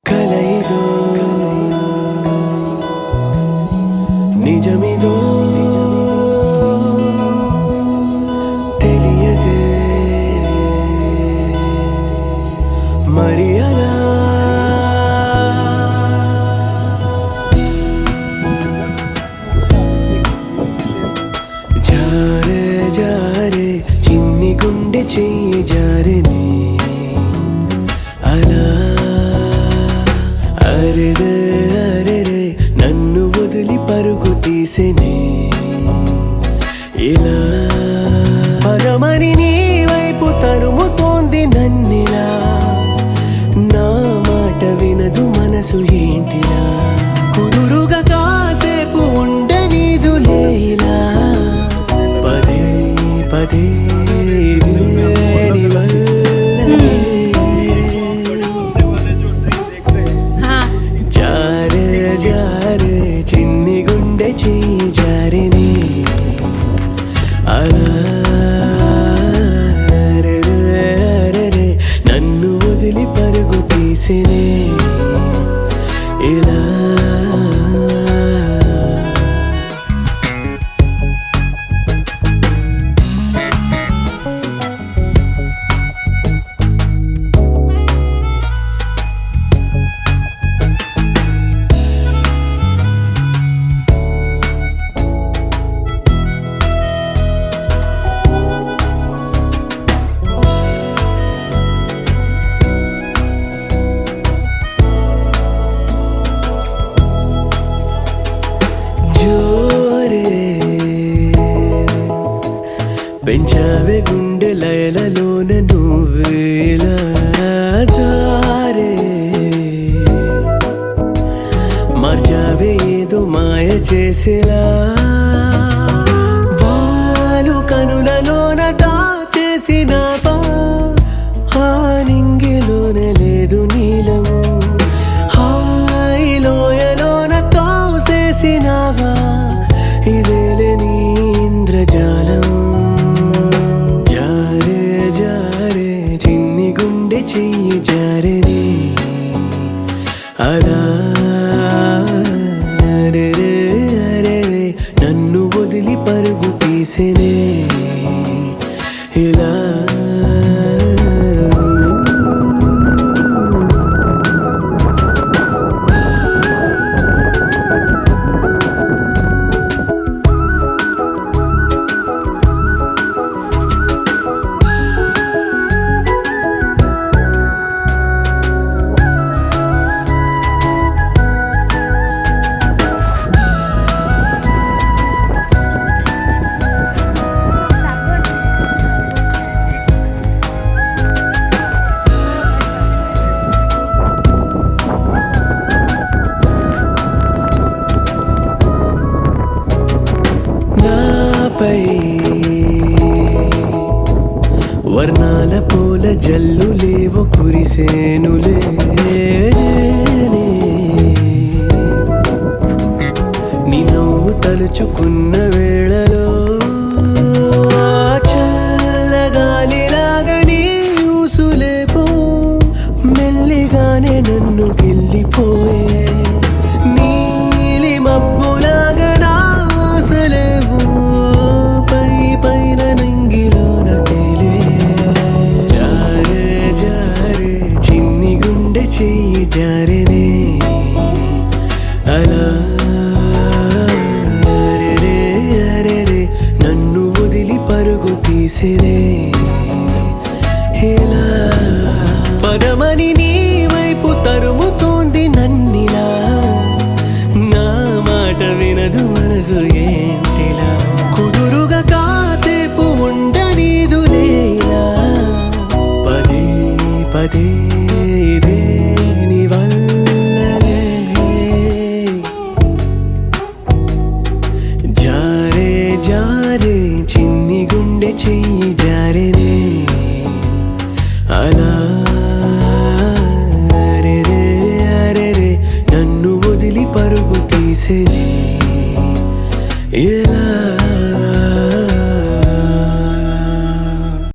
కలయిదో నిజమిదో తెలియదే మరి అలా జారే జారే చిన్ని గుండె చెయ్యి జారిని అలా అరెరే అరెరే నన్ను వదిలి పరుగు తీసెనే ఇలా పరమని నీ వైపు తరుముతోంది నన్నిలా నా మాట వినదు మనసు ఏంటిలా కుదురుగా కాసేపు ఉండనీదులే ఇలా పదే పదే జారే జారే చిన్ని గుండె చెయ్యి జారిని అలా అరెరే నన్ను వదిలి పరుగు తీసినే ఇలా పెంచావే గుండె లయలలోన నువ్వేలా దారే మార్చావే ఏదో మాయ చేసేలా వాలు కనులలోన దాచేసినావా ఆ నింగిలోన లేదు నీలము హాయిలోయలోన తోసేసినావా ఇదేలే నీ ఇంద్రజాలం చెయ్యి జారిని అలా అరెరే అరెరే నన్ను వదిలి పరుగు తీసినే ఇలా వర్ణాల పూల జల్లులేవో కురిసేనులే నీ నవ్వు తలుచుకున్న వేళలో చల్లగాలిలాగా నీ ఊసులేపో మెల్లిగానే నన్ను గిల్లిపోయే నీలి మబ్బులాగా నా ఆశలేవో పై పైన నంగిలోన తేలే జారే జారే చిన్ని గుండె చెయ్యి జారినే అలా అరెరే అరెరే నన్ను వదిలి పరుగు తీసినే ఇలా పదమని నీ వైపు తరుముతోంది నన్నిలా నా మాట వినదు మనసు ఏంటిలా కుదురుగా కాసేపు ఉండనీదులేలా పదే పదే